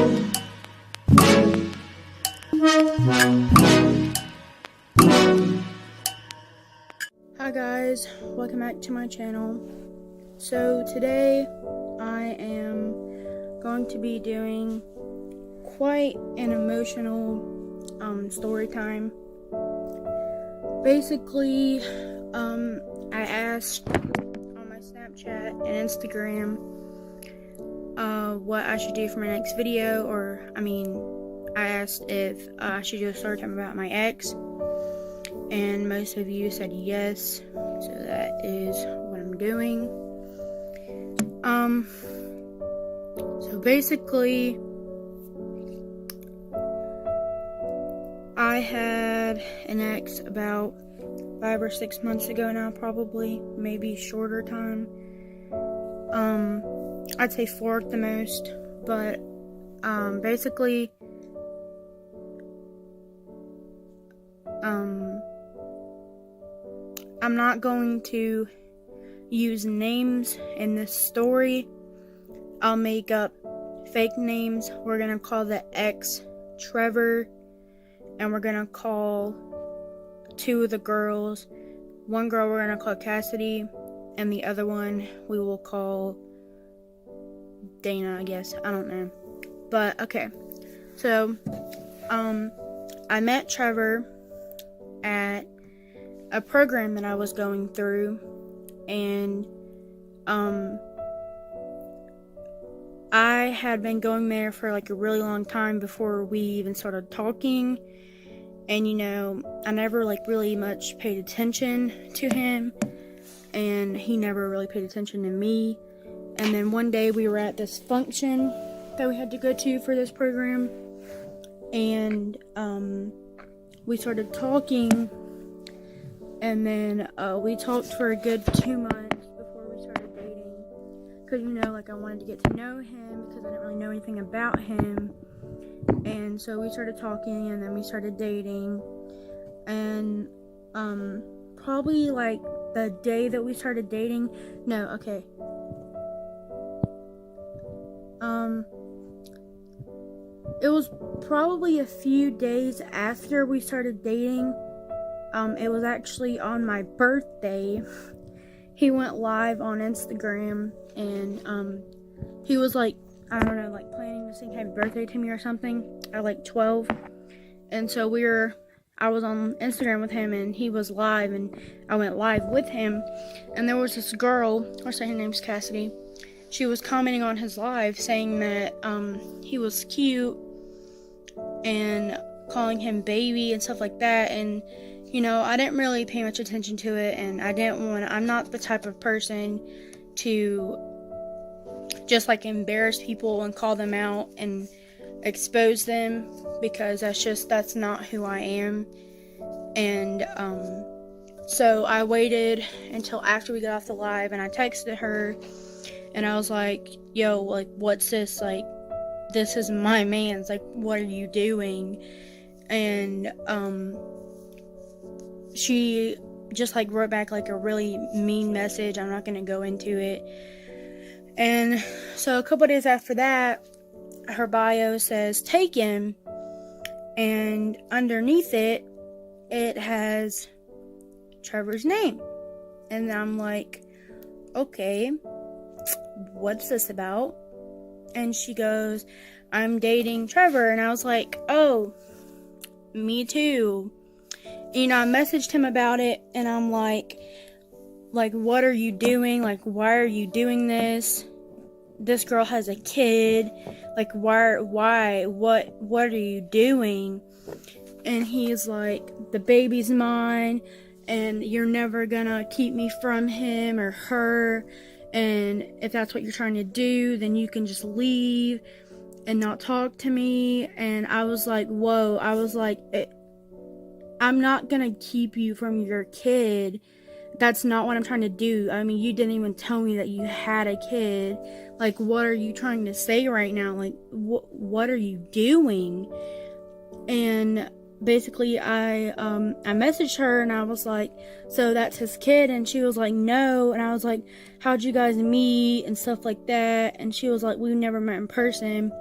Hi guys, welcome back to my channel. So today I am going to be doing quite an emotional story time. Basically, I asked on my Snapchat and Instagram what I should do for my next video, I asked if I should do a story time about my ex, and most of you said yes, so that is what I'm doing. So basically, I had an ex about 5 or 6 months ago now, probably, maybe shorter time. I'd say 4 at the most, but basically, I'm not going to use names in this story. I'll make up fake names. We're gonna call the ex Trevor, and we're gonna call 2 of the girls. One girl we're gonna call Cassidy, and the other one we will call Dana, I guess. I don't know. But okay. So, I met Trevor at a program that I was going through, and I had been going there for like a really long time before we even started talking, and I never like really much paid attention to him, and he never really paid attention to me. And then one day we were at this function that we had to go to for this program, and we started talking, and then we talked for a good 2 months before we started dating, because I wanted to get to know him, because I didn't really know anything about him. And so we started talking, and then we started dating, and probably like the day that we started dating, it was probably a few days after we started dating. It was actually on my birthday. He went live on Instagram, and he was like, I don't know, like planning to sing happy birthday to me or something at like 12. And so I was on Instagram with him, and he was live, and I went live with him. And there was this girl, I'll say her name's Cassidy. She was commenting on his live saying that he was cute and calling him baby and stuff like that. And I didn't really pay much attention to it, and I'm not the type of person to just like embarrass people and call them out and expose them, because that's not who I am. And so I waited until after we got off the live, and I texted her, and I was like, yo, like, what's this? Like, this is my man's. Like, what are you doing? And she just like wrote back like a really mean message. I'm not gonna go into it. And so a couple days after that, her bio says taken, and underneath it has Trevor's name. And I'm like, okay, what's this about? And she goes, I'm dating Trevor. And I was like, oh, me too. I messaged him about it, and I'm like, what are you doing? Like, why are you doing this? This girl has a kid. Like, why, what are you doing? And he's like, the baby's mine, and you're never gonna keep me from him or her, and if that's what you're trying to do, then you can just leave and not talk to me. And I was like, whoa. I was like, I'm not gonna keep you from your kid. That's not what I'm trying to do. I mean, you didn't even tell me that you had a kid. Like, what are you trying to say right now? Like, what are you doing? And basically, I messaged her, and I was like, so that's his kid? And she was like, no. And I was like, how'd you guys meet and stuff like that? And she was like, we never met in person.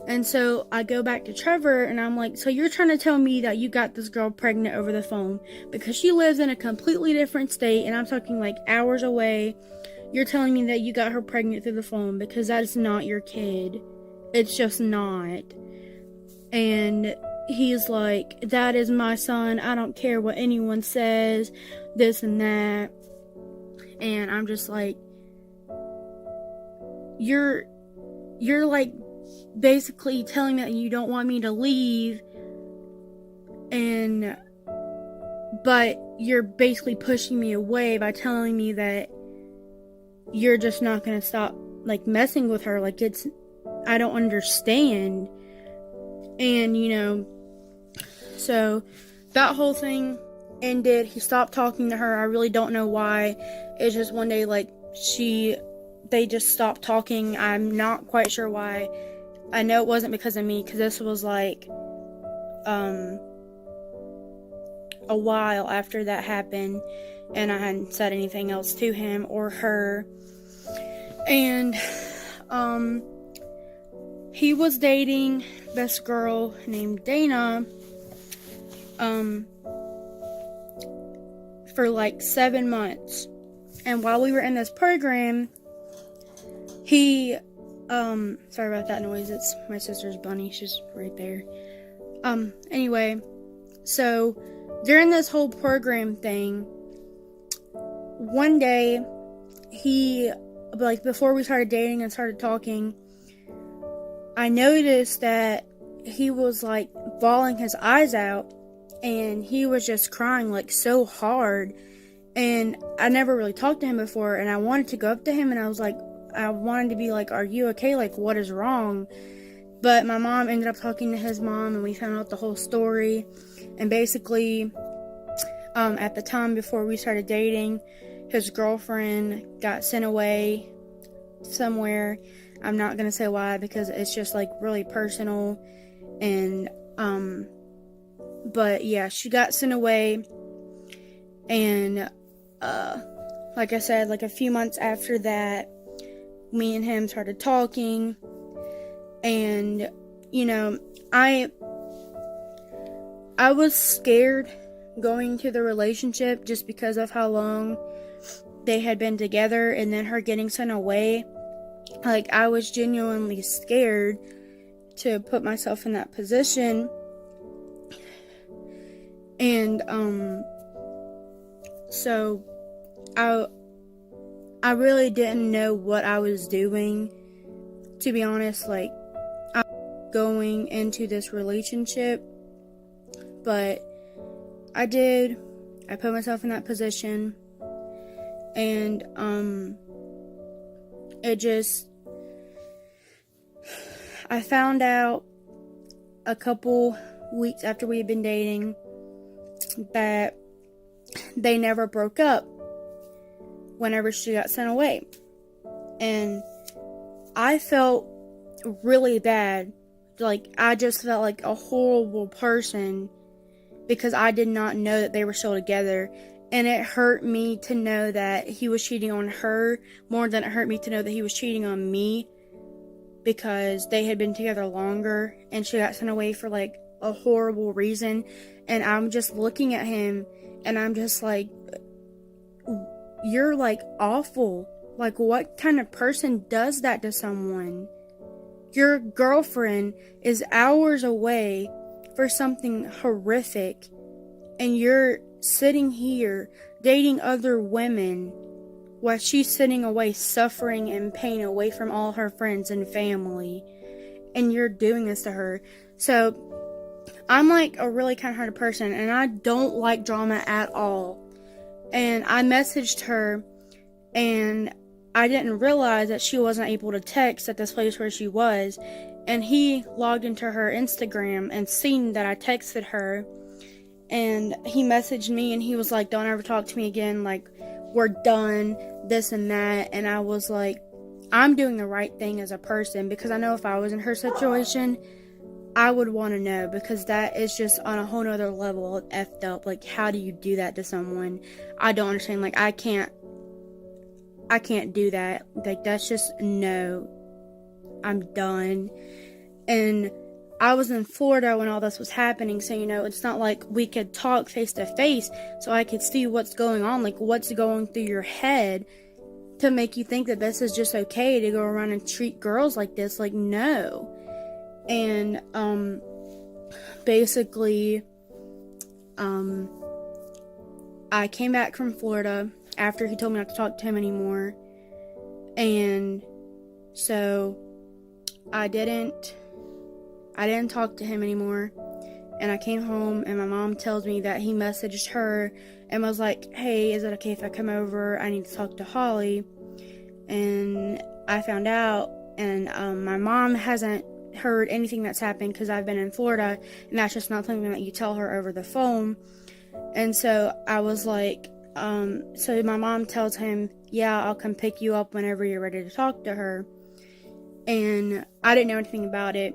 And so I go back to Trevor and I'm like, so you're trying to tell me that you got this girl pregnant over the phone because she lives in a completely different state and I'm talking like hours away. You're telling me that you got her pregnant through the phone because that is not your kid. It's just not. And he's like, that is my son. I don't care what anyone says, this and that. And I'm just like, you're like basically telling me that you don't want me to leave, but you're basically pushing me away by telling me that you're just not gonna stop like messing with her. Like, I don't understand. And so that whole thing ended. He stopped talking to her. I really don't know why. It's just one day like they just stopped talking. I'm not quite sure why. I know it wasn't because of me, because this was like a while after that happened, and I hadn't said anything else to him or her. And he was dating this girl named Dana for like 7 months. And while we were in this program, he sorry about that noise, it's my sister's bunny, she's right there. Anyway, so during this whole program thing, one day he, like, before we started dating and started talking, I noticed that he was like bawling his eyes out and he was just crying like so hard. And I never really talked to him before, and I wanted to go up to him and I wanted to be like, are you okay? Like, what is wrong? But my mom ended up talking to his mom and we found out the whole story. And basically, at the time before we started dating, his girlfriend got sent away somewhere. I'm not gonna say why because it's just like really personal. And but yeah, she got sent away. And like I said, like a few months after that, me and him started talking. And I was scared going into the relationship just because of how long they had been together, and then her getting sent away. Like, I was genuinely scared to put myself in that position. And so I really didn't know what I was doing, to be honest. Like, I was going into this relationship, but I put myself in that position. And I found out a couple weeks after we had been dating that they never broke up whenever she got sent away. And I felt really bad. Like, I just felt like a horrible person because I did not know that they were still together. And it hurt me to know that he was cheating on her more than it hurt me to know that he was cheating on me, because they had been together longer and she got sent away for like a horrible reason. And I'm just looking at him and I'm just like, you're like awful. Like, what kind of person does that to someone? Your girlfriend is hours away for something horrific, and you're sitting here dating other women while she's sitting away suffering and pain away from all her friends and family, and you're doing this to her. So I'm like a really kind-hearted person, and I don't like drama at all. And I messaged her, and I didn't realize that she wasn't able to text at this place where she was. And he logged into her Instagram and seen that I texted her. And he messaged me and he was like, don't ever talk to me again. Like, we're done, this and that. And I was like, I'm doing the right thing as a person, because I know if I was in her situation, I would want to know, because that is just on a whole nother level effed up. Like, how do you do that to someone? I don't understand. Like, I can't do that. Like, that's just, no, I'm done. And I was in Florida when all this was happening, so it's not like we could talk face to face, so I could see what's going on, like what's going through your head to make you think that this is just okay to go around and treat girls like this. Like, no. And basically I came back from Florida after he told me not to talk to him anymore, and so I didn't talk to him anymore. And I came home, and my mom tells me that he messaged her and was like, hey, is it okay if I come over? I need to talk to Holly. And I found out, and my mom hasn't heard anything that's happened because I've been in Florida, and that's just not something that you tell her over the phone. And so I was like, so my mom tells him, yeah, I'll come pick you up whenever you're ready to talk to her. And I didn't know anything about it.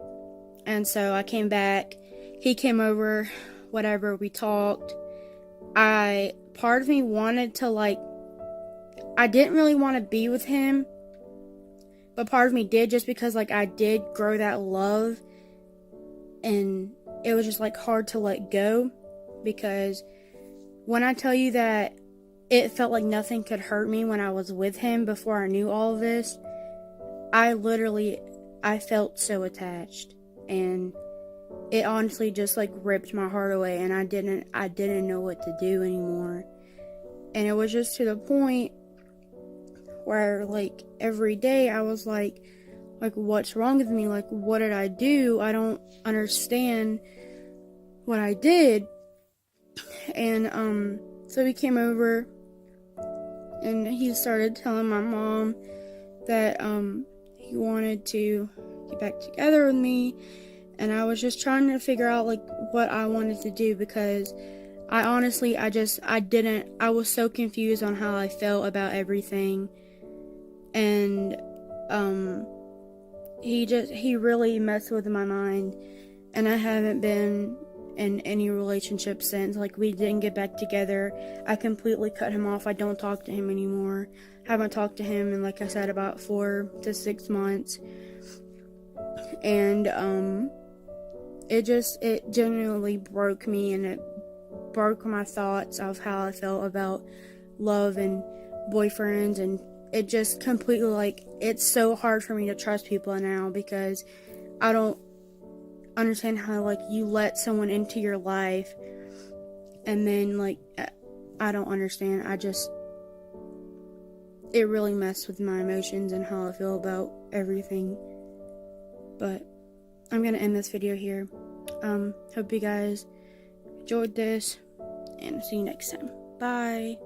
And so I came back, he came over, whatever, we talked. Part of me wanted to, like, I didn't really want to be with him, but part of me did, just because, like, I did grow that love, and it was just, like, hard to let go, because when I tell you that it felt like nothing could hurt me when I was with him before I knew all of this, I felt so attached. And it honestly just, like, ripped my heart away, and I didn't know what to do anymore. And it was just to the point where, like, every day I was like, what's wrong with me? Like, what did I do? I don't understand what I did. And so he came over, and he started telling my mom that he wanted to get back together with me. And I was just trying to figure out, like, what I wanted to do, because I honestly, I was so confused on how I felt about everything. And he really messed with my mind, and I haven't been in any relationship since. Like, we didn't get back together. I completely cut him off. I don't talk to him anymore. Haven't talked to him in, like I said, about 4 to 6 months. And it genuinely broke me, and it broke my thoughts of how I felt about love and boyfriends, and it just completely, like, it's so hard for me to trust people now, because I don't understand how, like, you let someone into your life, and then, like, I don't understand. It really messed with my emotions and how I feel about everything. But I'm gonna end this video here. Hope you guys enjoyed this, and see you next time. Bye.